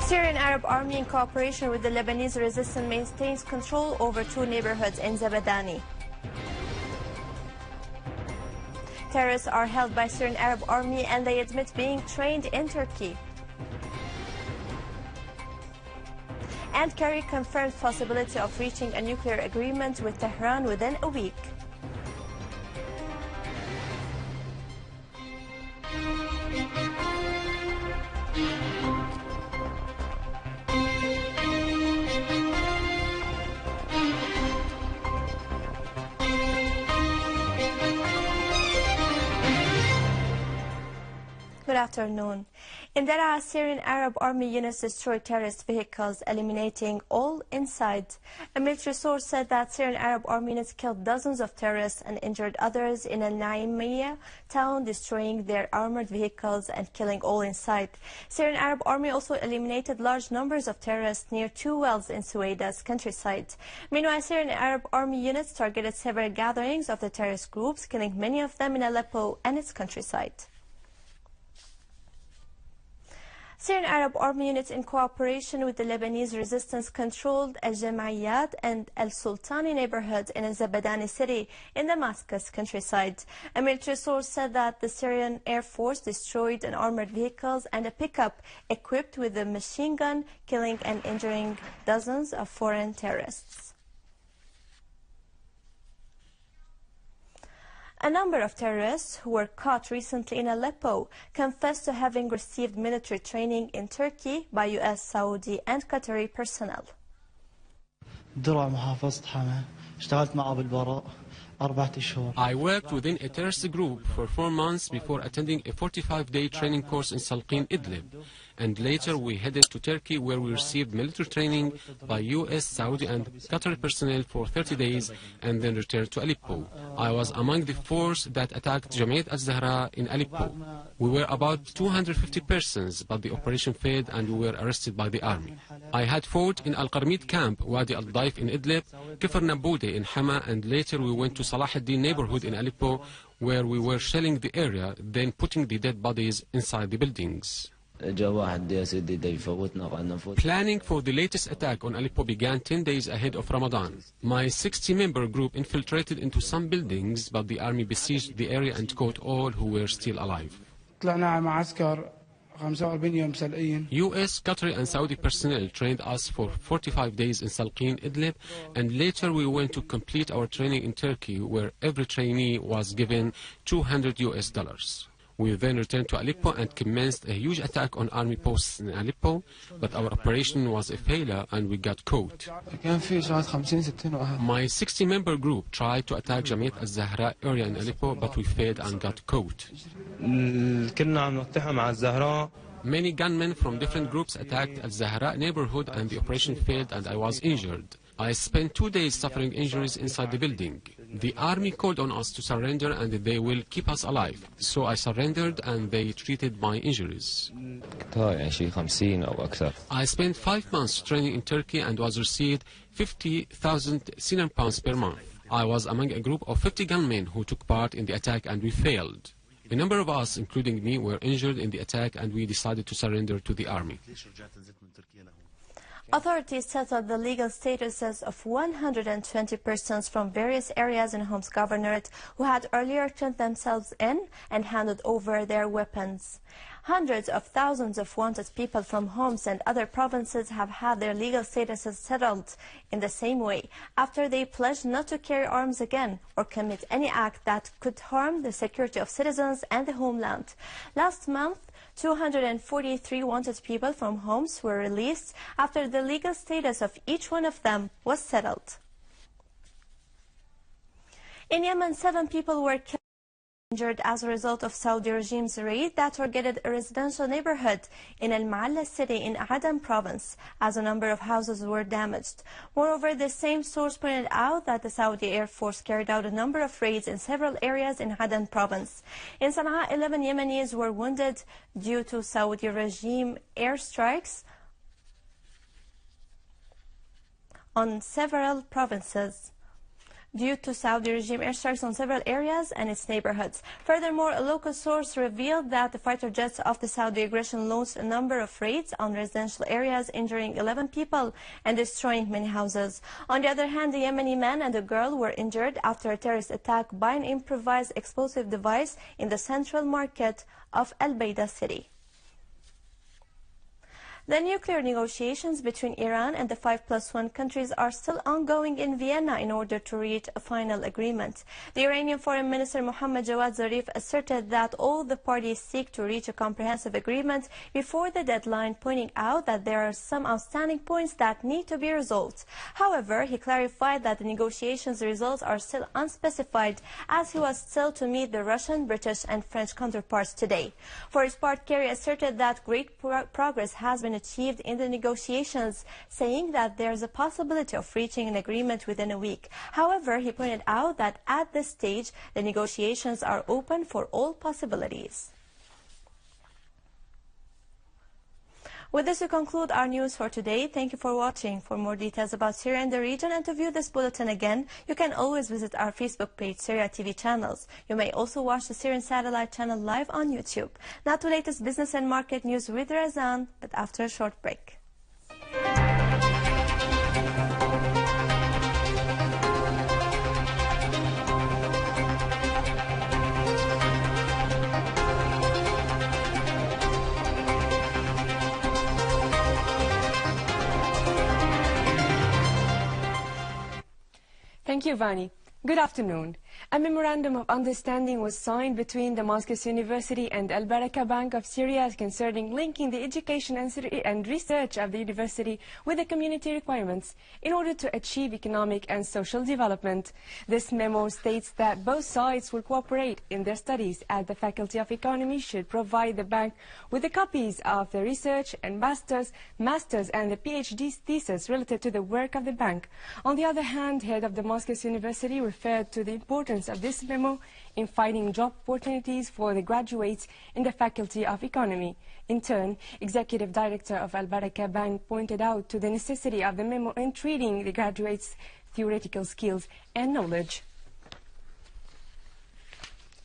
Syrian Arab Army in cooperation with the Lebanese resistance maintains control over 2 neighborhoods in Zabadani. Terrorists are held by Syrian Arab Army and they admit being trained in Turkey. And Kerry confirmed possibility of reaching a nuclear agreement with Tehran within a week. Good afternoon. In Daraa, Syrian Arab Army units destroyed terrorist vehicles, eliminating all inside. A military source said that Syrian Arab Army units killed dozens of terrorists and injured others in al-Naimiyya town, destroying their armored vehicles and killing all inside. Syrian Arab Army also eliminated large numbers of terrorists near 2 wells in Suwaida's countryside. Meanwhile, Syrian Arab Army units targeted several gatherings of the terrorist groups, killing many of them in Aleppo and its countryside. Syrian Arab Army units in cooperation with the Lebanese resistance controlled al-Jamaiyat and al-Sultani neighborhoods in Zabadani city in Damascus countryside. A military source said that the Syrian Air Force destroyed an armored vehicles and a pickup equipped with a machine gun, killing and injuring dozens of foreign terrorists. A number of terrorists who were caught recently in Aleppo confessed to having received military training in Turkey by US, Saudi and Qatari personnel. I worked within a terrorist group for 4 months before attending a 45-day training course in Salqin, Idlib. And later we headed to Turkey where we received military training by US, Saudi and Qatari personnel for 30 days and then returned to Aleppo. I was among the force that attacked Jamiat al-Zahra in Aleppo. We were about 250 persons, but the operation failed and we were arrested by the army. I had fought in Al-Qarmid camp, Wadi al-Daif in Idlib, Kifr Naboude in Hama, and later we went to Salah ad-Din neighborhood in Aleppo where we were shelling the area, then putting the dead bodies inside the buildings. Planning for the latest attack on Aleppo began 10 days ahead of Ramadan. My 60-member group infiltrated into some buildings, but the army besieged the area and caught all who were still alive. US, Qatari and Saudi personnel trained us for 45 days in Salqin, Idlib, and later we went to complete our training in Turkey, where every trainee was given $200 US. We then returned to Aleppo and commenced a huge attack on army posts in Aleppo, but our operation was a failure and we got caught. My 60-member group tried to attack Jamiat al-Zahra area in Aleppo, but we failed and got caught. Many gunmen from different groups attacked al-Zahra neighborhood and the operation failed and I was injured. I spent 2 days suffering injuries inside the building. The army called on us to surrender and they will keep us alive. So I surrendered and they treated my injuries. I spent 5 months training in Turkey and was received 50,000 Syrian pounds per month. I was among a group of 50 gunmen who took part in the attack and we failed. A number of us, including me, were injured in the attack and we decided to surrender to the army. Authorities settled the legal statuses of 120 persons from various areas in Homs Governorate who had earlier turned themselves in and handed over their weapons. Hundreds of thousands of wanted people from Homs and other provinces have had their legal statuses settled in the same way after they pledged not to carry arms again or commit any act that could harm the security of citizens and the homeland. Last month, 243 wanted people from Homs were released after the legal status of each one of them was settled. In Yemen, 7 people were killed and injured as a result of Saudi regime's raid that targeted a residential neighborhood in Al-Ma'alla city in Aden province, as a number of houses were damaged. Moreover, the same source pointed out that the Saudi Air Force carried out a number of raids in several areas in Aden province. In Sana'a, 11 Yemenis were wounded due to Saudi regime airstrikes on several provinces. due to Saudi regime airstrikes on several areas and its neighborhoods. Furthermore, a local source revealed that the fighter jets of the Saudi aggression launched a number of raids on residential areas, injuring 11 people and destroying many houses. On the other hand, a Yemeni man and a girl were injured after a terrorist attack by an improvised explosive device in the central market of Al-Bayda city. The nuclear negotiations between Iran and the 5+1 countries are still ongoing in Vienna in order to reach a final agreement. The Iranian Foreign Minister Mohammad Jawad Zarif asserted that all the parties seek to reach a comprehensive agreement before the deadline, pointing out that there are some outstanding points that need to be resolved. However, he clarified that the negotiations results are still unspecified, as he was still to meet the Russian, British and French counterparts today. For his part, Kerry asserted that great progress has been achieved in the negotiations, saying that there is a possibility of reaching an agreement within a week. However, he pointed out that at this stage, the negotiations are open for all possibilities. With this, we conclude our news for today. Thank you for watching. For more details about Syria and the region and to view this bulletin again, you can always visit our Facebook page, Syria TV channels. You may also watch the Syrian satellite channel live on YouTube. Now to latest business and market news with Razan, but after a short break. Thank you, Vani. Good afternoon. A memorandum of understanding was signed between Damascus University and Al-Baraka Bank of Syria concerning linking the education and research of the university with the community requirements in order to achieve economic and social development. This memo states that both sides will cooperate in their studies, as the Faculty of Economy should provide the bank with the copies of the research and master's and the PhD thesis related to the work of the bank. On the other hand, head of Damascus University referred to the importance of this memo in finding job opportunities for the graduates in the Faculty of Economy. In turn, Executive Director of Al-Baraka Bank pointed out to the necessity of the memo in treating the graduates' theoretical skills and knowledge.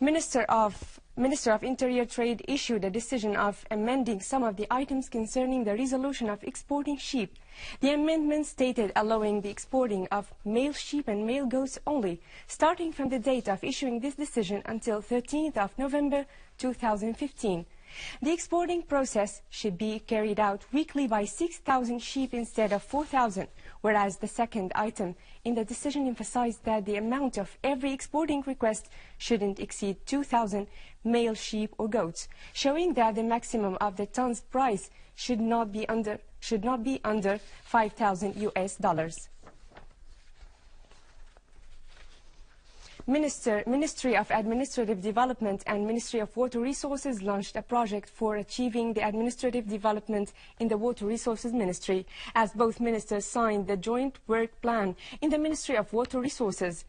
Minister of Interior Trade issued a decision of amending some of the items concerning the resolution of exporting sheep. The amendment stated allowing the exporting of male sheep and male goats only, starting from the date of issuing this decision until 13th of November 2015. The exporting process should be carried out weekly by 6,000 sheep instead of 4,000, whereas the second item in the decision emphasized that the amount of every exporting request shouldn't exceed 2,000 male sheep or goats, showing that the maximum of the ton's price should not be under $5,000 US. Ministry of Administrative Development and Ministry of Water Resources launched a project for achieving the administrative development in the Water Resources Ministry, as both ministers signed the joint work plan in the Ministry of Water Resources.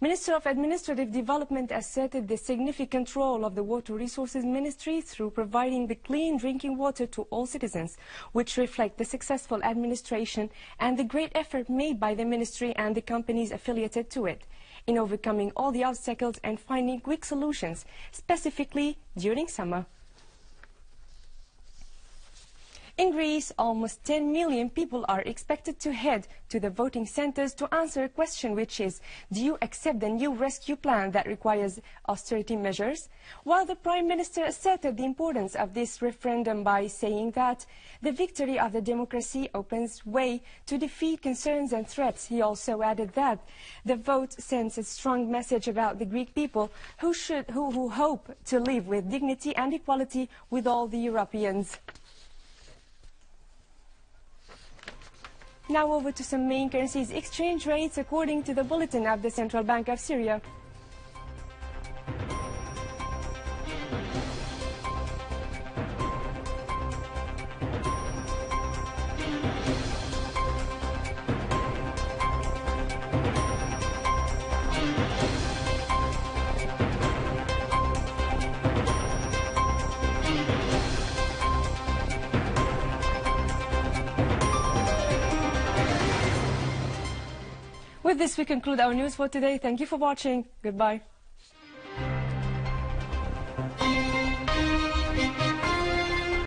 Minister of Administrative Development asserted the significant role of the Water Resources Ministry through providing the clean drinking water to all citizens, which reflect the successful administration and the great effort made by the ministry and the companies affiliated to it in overcoming all the obstacles and finding quick solutions, specifically during summer. In Greece, almost 10 million people are expected to head to the voting centers to answer a question, which is, do you accept the new rescue plan that requires austerity measures? While the Prime Minister asserted the importance of this referendum by saying that the victory of the democracy opens way to defeat concerns and threats, he also added that the vote sends a strong message about the Greek people who hope to live with dignity and equality with all the Europeans. Now over to some main currencies exchange rates according to the bulletin of the Central Bank of Syria. With this, we conclude our news for today. Thank you for watching. Goodbye.